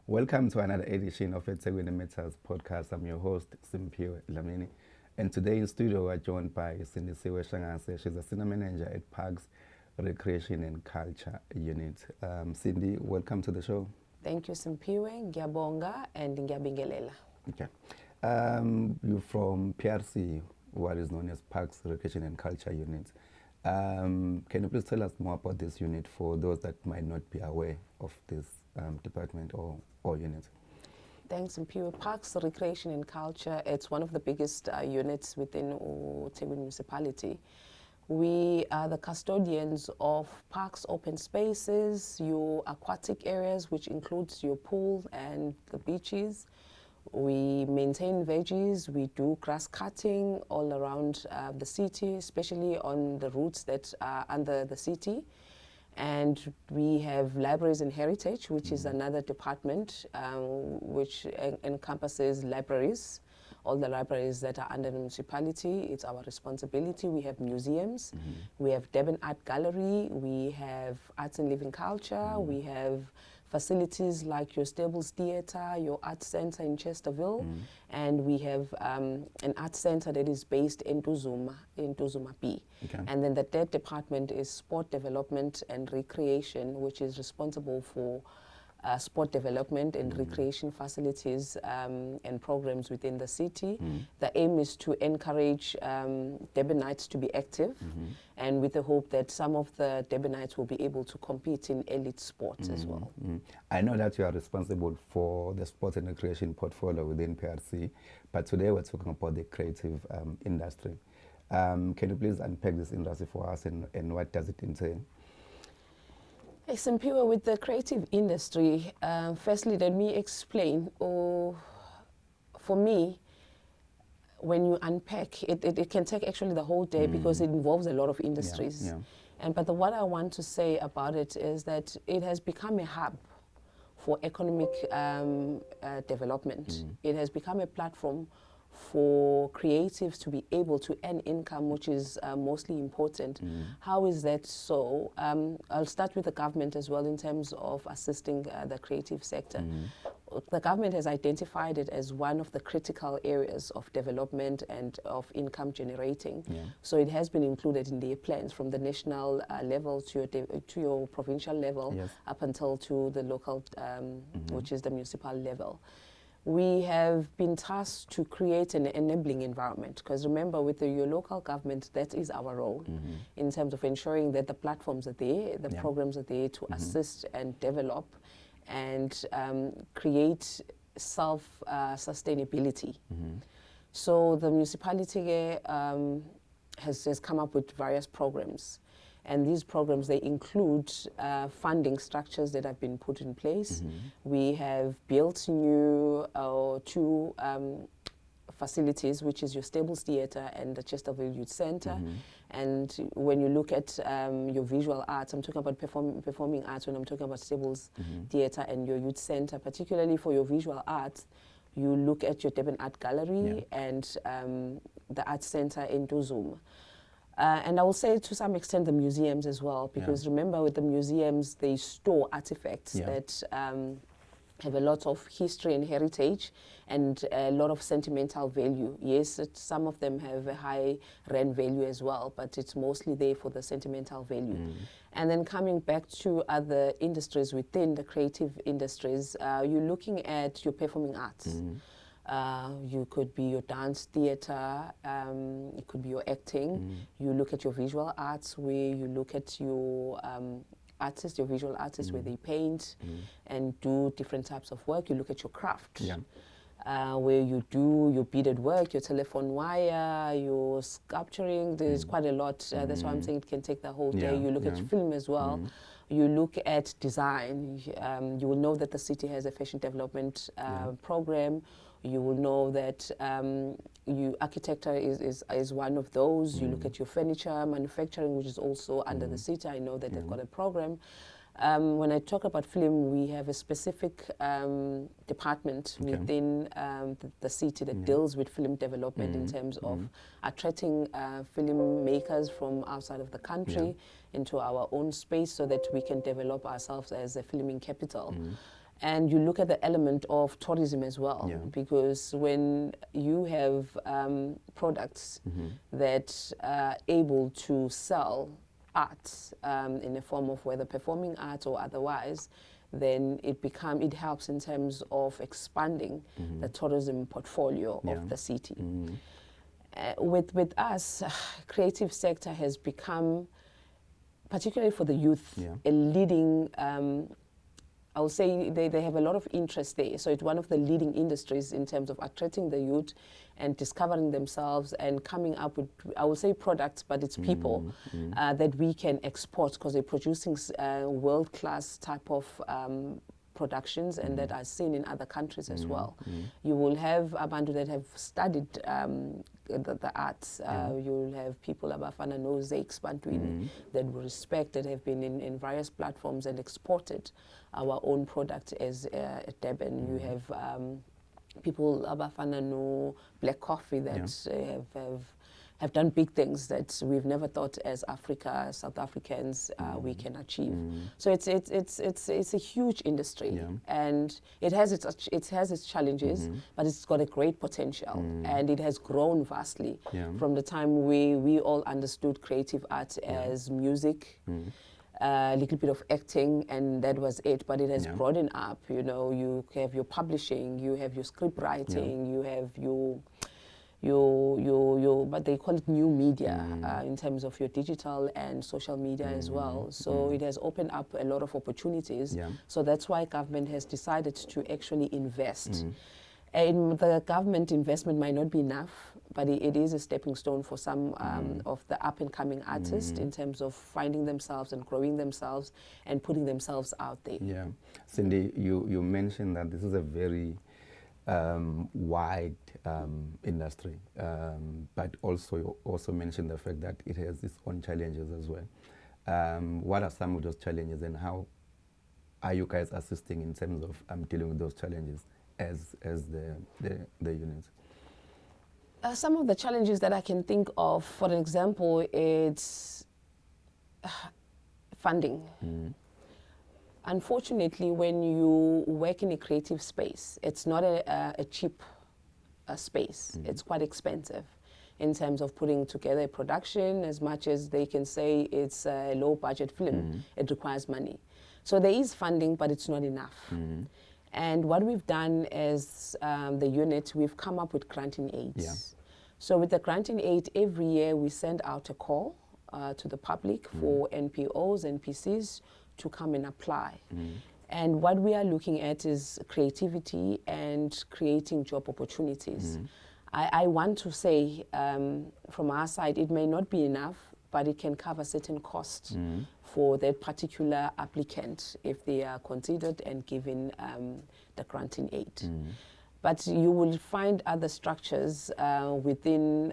Welcome to another edition of eThekwini Matters podcast. I'm your host, Sindi, and today in studio we're joined by Sindi Shangase. She's a senior manager at Parks, Recreation and Culture Unit. Sindi, welcome to the show. Thank you, Simpiwe, Ngiyabonga, and Ngiyabingelela. Okay. You're from PRC, what is known as Parks, Recreation and Culture Unit. Can you please tell us more about this unit for those that might not be aware of this department or unit? Thanks, Simpiwe. Parks, Recreation and Culture, it's one of the biggest units within eThekwini municipality. We are the custodians of parks, open spaces, your aquatic areas, which includes your pool and the beaches. We maintain veggies, we do grass cutting all around the city, especially on the routes that are under the city. And we have libraries and heritage, which is another department which encompasses libraries. All the libraries that are under the municipality, it's our responsibility. We have museums, we have Durban Art Gallery, we have Arts and Living Culture, we have facilities like your Stables Theatre, your Art Center in Chesterville, and we have an art center that is based in Tuzuma B. Okay. And then the third department is Sport Development and Recreation, which is responsible for sport development and recreation facilities and programs within the city. The aim is to encourage Durbanites to be active, and with the hope that some of the Durbanites will be able to compete in elite sports as well. I know that you are responsible for the sports and recreation portfolio within PRC, but today we're talking about the creative industry. Can you please unpack this industry for us and what does it entail? Simpiwe, with the creative industry, firstly, let me explain. For me, when you unpack, it can take actually the whole day because it involves a lot of industries. But what I want to say about it is that it has become a hub for economic development. It has become a platform for creatives to be able to earn income, which is mostly important. How is that so? I'll start with the government as well in terms of assisting the creative sector. The government has identified it as one of the critical areas of development and of income generating. So it has been included in their plans from the national level to your provincial level up until to the local, which is the municipal level. We have been tasked to create an enabling environment, because remember, with your local government, that is our role in terms of ensuring that the platforms are there, the programs are there to assist and develop and create self-sustainability. So the municipality has come up with various programs. And these programs, they include funding structures that have been put in place. We have built new two facilities, which is your Stables Theatre and the Chesterville Youth Center. And when you look at your visual arts, I'm talking about performing arts when I'm talking about Stables Theatre and your Youth Center, particularly for your visual arts, you look at your Durban Art Gallery and the Art Center in Tuzuma. And I will say to some extent the museums as well, because remember, with the museums, they store artifacts that have a lot of history and heritage and a lot of sentimental value. Yes, some of them have a high rand value as well, but it's mostly there for the sentimental value. And then coming back to other industries within the creative industries, you're looking at your performing arts. You could be your dance theater, it could be your acting. You look at your visual arts, where you look at your artists, your visual artists, where they paint and do different types of work. You look at your craft, where you do your beaded work, your telephone wire, your sculpturing. There's quite a lot. That's why I'm saying it can take the whole day. You look at film as well. You look at design. You will know that the city has a fashion development program. You will know that architecture is one of those. You look at your furniture manufacturing, which is also under the city. I know that they've got a program. When I talk about film, we have a specific department within the city that deals with film development in terms of attracting filmmakers from outside of the country into our own space so that we can develop ourselves as a filming capital. And you look at the element of tourism as well, because when you have products that are able to sell art in the form of whether performing art or otherwise, then it helps in terms of expanding the tourism portfolio of the city. With us, creative sector has become, particularly for the youth, a leading, I would say they have a lot of interest there. So it's one of the leading industries in terms of attracting the youth and discovering themselves and coming up with, I would say products, but it's people that we can export, because they're producing world-class type of productions and that are seen in other countries as well. You will have abantu that have studied the arts. You'll have people abafana no Zakes Bantwini that we respect, that have been in various platforms and exported our own product as Durban. You have people abafana no Black Coffee that have done big things that we've never thought as Africa, South Africans, we can achieve. So it's a huge industry, and it has its challenges, but it's got a great potential, and it has grown vastly from the time we all understood creative art as music. A little bit of acting, and that was it. But it has broadened up. You know, you have your publishing, you have your script writing, you have your but they call it new media in terms of your digital and social media as well. So it has opened up a lot of opportunities. So that's why government has decided to actually invest. And the government investment might not be enough, but it is a stepping stone for some of the up-and-coming artists in terms of finding themselves and growing themselves and putting themselves out there. Yeah. Sindi, you mentioned that this is a very wide industry, but also you also mentioned the fact that it has its own challenges as well. What are some of those challenges, and how are you guys assisting in terms of dealing with those challenges as the units? Some of the challenges that I can think of, for example, it's funding. Unfortunately, when you work in a creative space, it's not a cheap space. It's quite expensive in terms of putting together a production. As much as they can say it's a low-budget film, it requires money. So there is funding, but it's not enough. And what we've done as the unit, we've come up with granting aids. So with the granting aid, every year we send out a call to the public for NPOs and PCs to come and apply. And what we are looking at is creativity and creating job opportunities. I want to say from our side, it may not be enough, but it can cover certain costs for that particular applicant if they are considered and given the granting aid. But you will find other structures within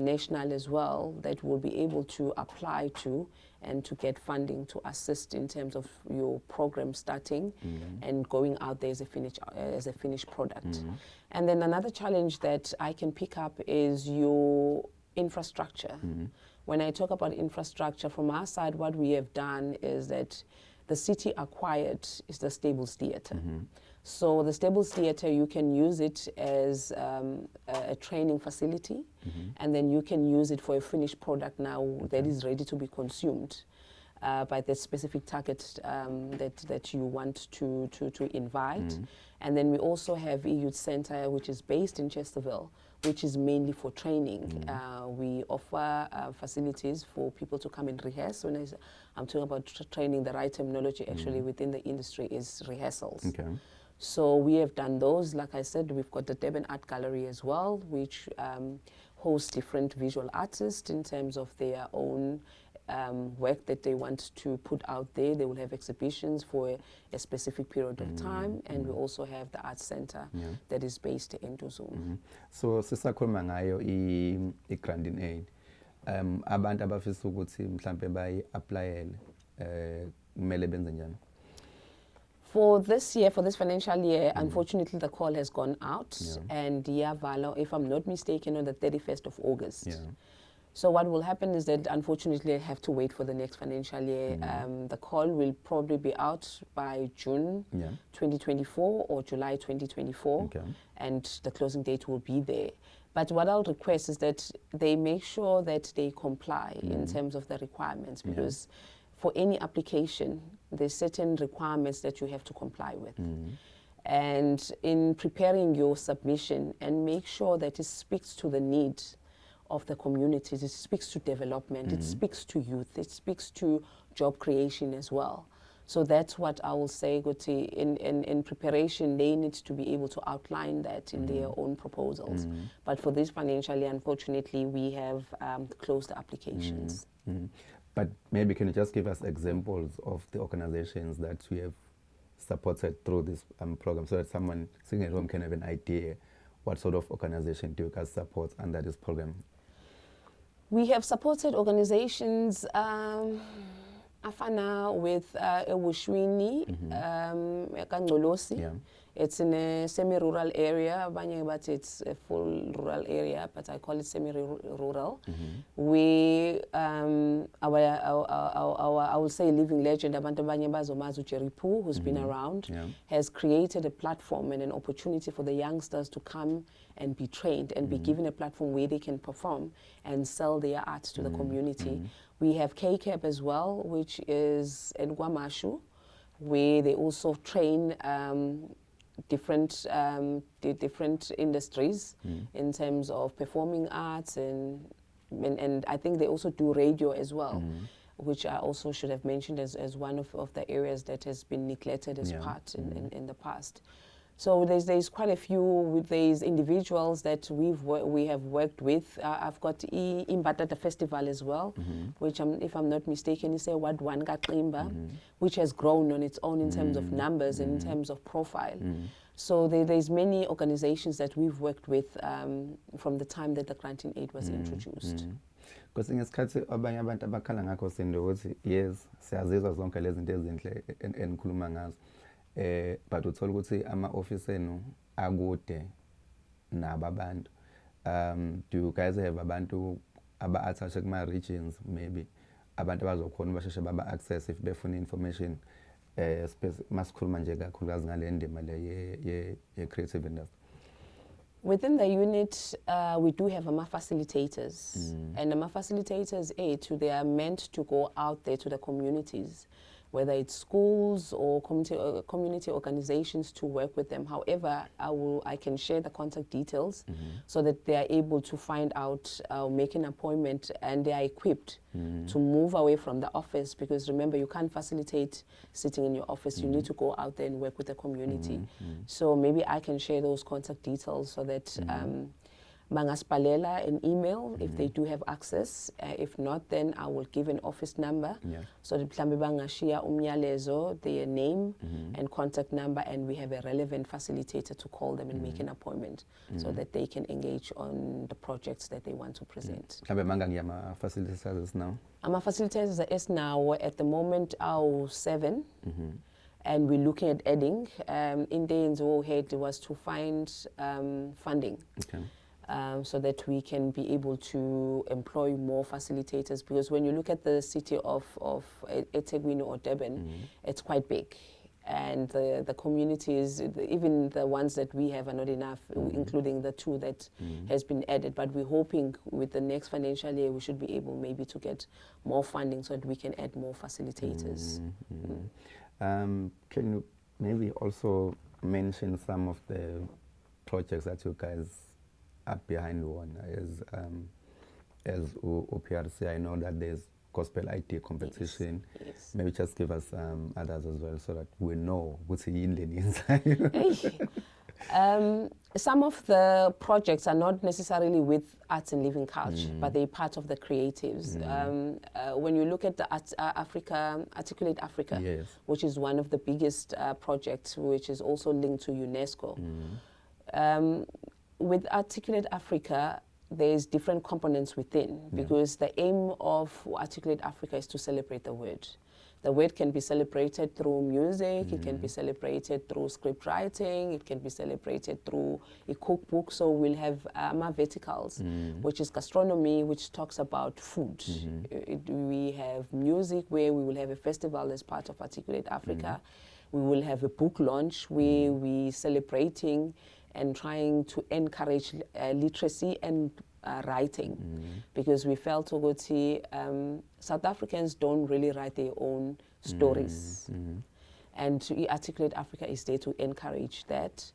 national as well that will be able to apply to and to get funding to assist in terms of your program starting and going out there as a finished product. And then another challenge that I can pick up is your infrastructure. When I talk about infrastructure from our side, what we have done is that the city acquired is the Stables Theatre. So the Stables Theatre, you can use it as a training facility, and then you can use it for a finished product now that is ready to be consumed by the specific target that you want to invite. And then we also have Youth Center, which is based in Chesterville, which is mainly for training. We offer facilities for people to come and rehearse. When I'm talking about training, the right terminology actually within the industry is rehearsals. So we have done those. Like I said, we've got the Durban Art Gallery as well, which hosts different visual artists in terms of their own work that they want to put out there. They will have exhibitions for a specific period of time, and we also have the Art Center that is based in Duzuma. So sisakhuluma ngayo i-granting aid. Abantu abafisa ukuthi mhlambe bayi-applyele kumele benze njani? For this year, for this financial year, unfortunately, the call has gone out, and Valo, if I'm not mistaken, on the 31st of August. So what will happen is that unfortunately I have to wait for the next financial year. The call will probably be out by June 2024 or July 2024, and the closing date will be there. But what I'll request is that they make sure that they comply in terms of the requirements, because for any application, there's certain requirements that you have to comply with. And in preparing your submission, and make sure that it speaks to the need of the communities, it speaks to development, it speaks to youth, it speaks to job creation as well. So that's what I will say, Guti, in preparation, they need to be able to outline that in their own proposals. But for this financial year, unfortunately, we have closed the applications. But maybe can you just give us examples of the organizations that we have supported through this program, so that someone sitting at home can have an idea what sort of organization do you guys support under this program? We have supported organizations afana with eThekwini, Kangolosi. It's in a semi-rural area, but it's a full rural area, but I call it semi-rural. We, I will say living legend, Abantu Banyebazo Mazu Jeripu, who's been around, has created a platform and an opportunity for the youngsters to come and be trained and be given a platform where they can perform and sell their art to the community. We have KCAP as well, which is in Guamashu, where they also train different industries in terms of performing arts, and I think they also do radio as well, which I also should have mentioned as one of the areas that has been neglected as part in the past. So there's quite a few with these individuals that we have worked with. I've got Imbatata Festival as well, which if I'm not mistaken, is a Wadwan Katimba, which has grown on its own in terms of numbers and in terms of profile. So there's many organizations that we've worked with from the time that the granting aid was introduced. Because ngesikhathi abanye abantu abakhala ngakho Sindi ukuthi yes siyazizwa zonke lezi zinto ezinhle enikhuluma ngazo, but uthola ukuthi ama-office enu akude nabo abantu. Do you guys have abantu aba-attached kuma-regions, maybe abantu abazokhona basheshe baba-access if befuna information, masikhuluma nje kakhulukazi ngale ndima le ye-creative industry? Within the unit, we do have facilitators, and the facilitators, they are meant to go out there to the communities, whether it's schools or community organizations, to work with them. However, I can share the contact details so that they are able to find out, make an appointment, and they are equipped to move away from the office, because remember, you can't facilitate sitting in your office. You need to go out there and work with the community. So maybe I can share those contact details so that Bangaspalela an email if they do have access. If not, then I will give an office number. So the Bangashia umyalezo, their name and contact number, and we have a relevant facilitator to call them and make an appointment so that they can engage on the projects that they want to present. Facilitators now? Our facilitators is now at the moment our 7. And we're looking at adding. In the end, our head was to find funding. So that we can be able to employ more facilitators, because when you look at the city of eThekwini or Durban, it's quite big, and the communities, even the ones that we have, are not enough, including the 2 that has been added. But we're hoping with the next financial year we should be able maybe to get more funding so that we can add more facilitators. Can you maybe also mention some of the projects that you guys up behind one? As OPRC, I know that there's gospel IT competition. Yes. Maybe just give us others as well, so that we know what's in the inside. Some of the projects are not necessarily with arts and living culture, but they're part of the creatives. When you look at the Articulate Africa, which is one of the biggest projects, which is also linked to UNESCO. With Articulate Africa, there's different components within, because the aim of Articulate Africa is to celebrate the word, The word can be celebrated through music, it can be celebrated through script writing, it can be celebrated through a cookbook. So we'll have our verticals, which is gastronomy, which talks about food. We have music, where we will have a festival as part of Articulate Africa. We will have a book launch where we're celebrating and trying to encourage literacy and writing, because we felt Ogoti, South Africans don't really write their own stories, and Articulate Africa is there to encourage that.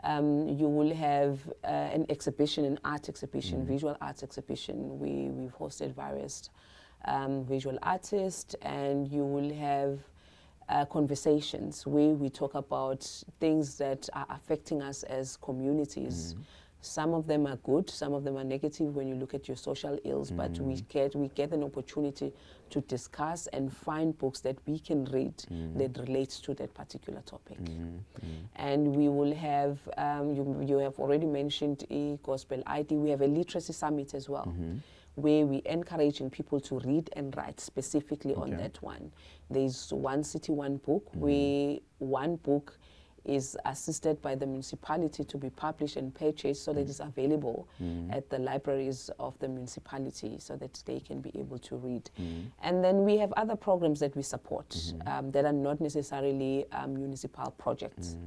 You will have an exhibition, an art exhibition, visual arts exhibition. We've hosted various visual artists, and you will have conversations where we talk about things that are affecting us as communities. Some of them are good, some of them are negative when you look at your social ills, but we get an opportunity to discuss and find books that we can read that relates to that particular topic. And we will have, you have already mentioned Gospel ID, we have a literacy summit as well, where we're encouraging people to read and write specifically on that one. There's one city, one book, where one book is assisted by the municipality to be published and purchased so that it's available at the libraries of the municipality so that they can be able to read. And then we have other programs that we support that are not necessarily municipal projects.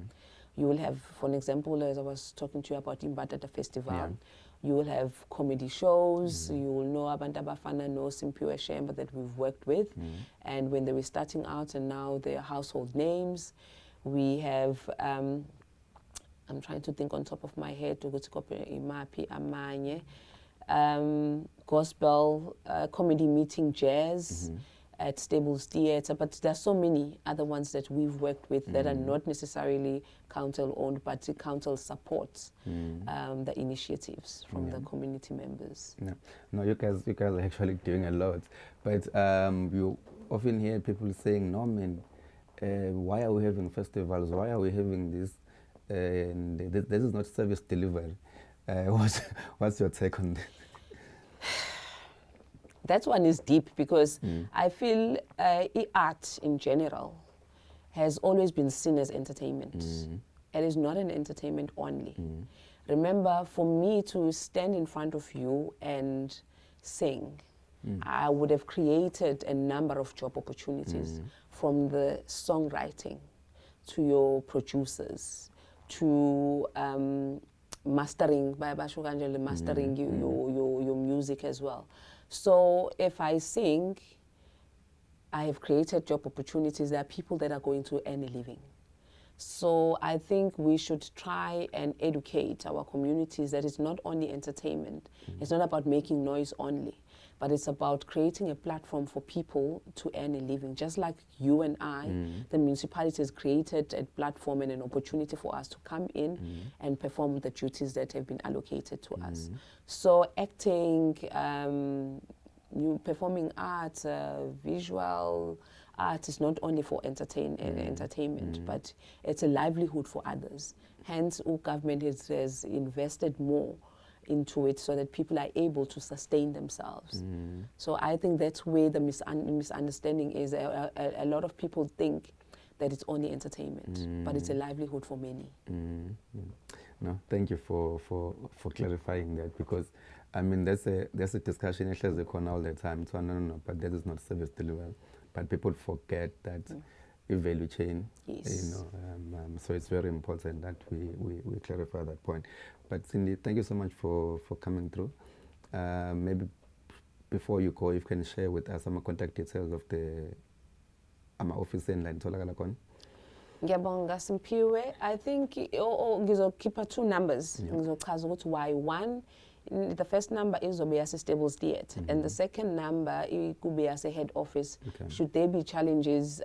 You will have, for an example, as I was talking to you about Imbatata Festival, you will have comedy shows, you will know Abantu Abafana, know Simpiwe Shemba that we've worked with, and when they were starting out and now they're household names. We have, I'm trying to think on top of my head, gospel, comedy meeting, jazz at Stables Theatre, but there's so many other ones that we've worked with that are not necessarily council owned, but council supports the initiatives from the community members. No, you guys are actually doing a lot, but you often hear people saying, no, man, why are we having festivals? Why are we having this? And this is not service delivery. What's your take on this? That one is deep, because I feel art in general has always been seen as entertainment. It is not an entertainment only. Remember, for me to stand in front of you and sing, I would have created a number of job opportunities, from the songwriting to your producers to mastering, mastering your music as well. So if I sing, I have created job opportunities. There are people that are going to earn a living. So I think we should try and educate our communities that it's not only entertainment. It's not about making noise only, but it's about creating a platform for people to earn a living. Just like you and I, the municipality has created a platform and an opportunity for us to come in and perform the duties that have been allocated to us. So acting, performing arts, visual art is not only for entertainment, but it's a livelihood for others. Hence, our government has invested more into it so that people are able to sustain themselves. So I think that's where the misunderstanding is. A lot of people think that it's only entertainment, but it's a livelihood for many. No, thank you for clarifying that, because I mean there's a discussion all the time. So no, but that is not service delivery. But people forget that value chain. Yes. So it's very important that we clarify that point. But Sindi, thank you so much for coming through. Maybe before you go, you can share with us some contact details of the office in line. Ngiyabonga Simpiwe. I think ngizokhipha two numbers. Ngizochaza ukuthi why. One, the first number is Obeasi Stables Theatre, and the second number could be as a head office. Should there be challenges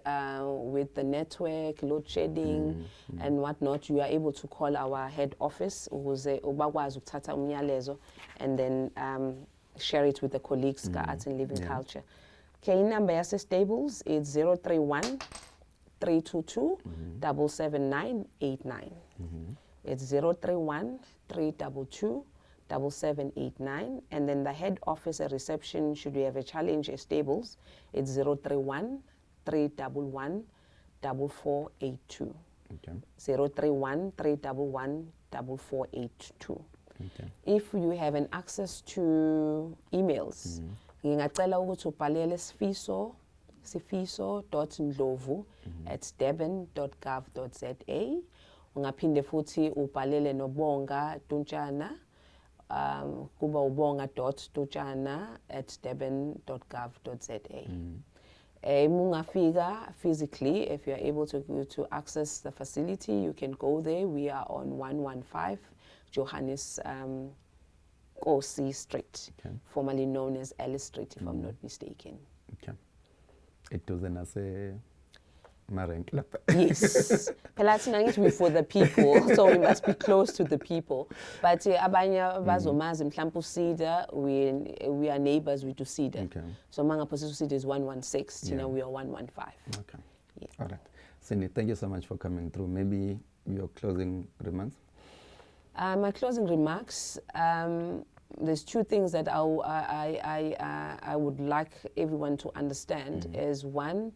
with the network, load shedding, and whatnot, you are able to call our head office, and then share it with the colleagues, Arts and Living Culture. Okay, number as Stables is 031 322 77989. It's 031 322 7789, and then the head office at reception, should we have a challenge at Stables, it's 031 311 4482. Okay. 031 311 4482. Okay. If you have an access to emails, ngingacela ukuthi ubhalele sifiso.ndlovu@durban.gov.za. Ungaphinde futhi ubhalele nobonga Tuntshana, kuba ubonga.tuntshana@durban.gov.za. Mungafika physically, if you are able to access the facility, you can go there. We are on 115 Johannes Kosi Street, Okay. formerly known as Ellis Street, if I'm not mistaken. Okay. It doesn't say Marenk. Yes. Pelatina is for the people, so we must be close to the people. But abanya bazomazi mhlampu Cedar, we are neighbors with Cedar. Okay. So manga position Cedar is 116, Yeah. we are 115. Okay. Yeah. All right. Sindi, thank you so much for coming through. Maybe your closing remarks? My closing remarks, there's two things that I would like everyone to understand is one,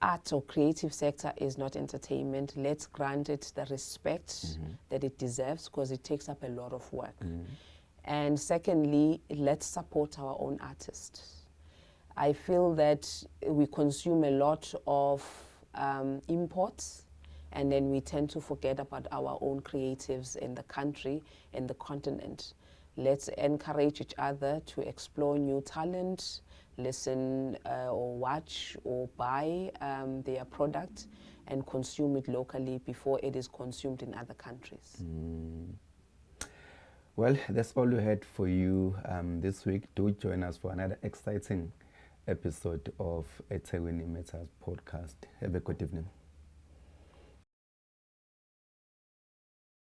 art or creative sector is not entertainment. Let's grant it the respect that it deserves because it takes up a lot of work. And secondly, let's support our own artists. I feel that we consume a lot of imports, and then we tend to forget about our own creatives in the country, in the continent. Let's encourage each other to explore new talent, listen or watch or buy their product and consume it locally before it is consumed in other countries. Well, that's all we had for you this week. Do join us for another exciting episode of eThekwini Matters podcast. Have a good evening.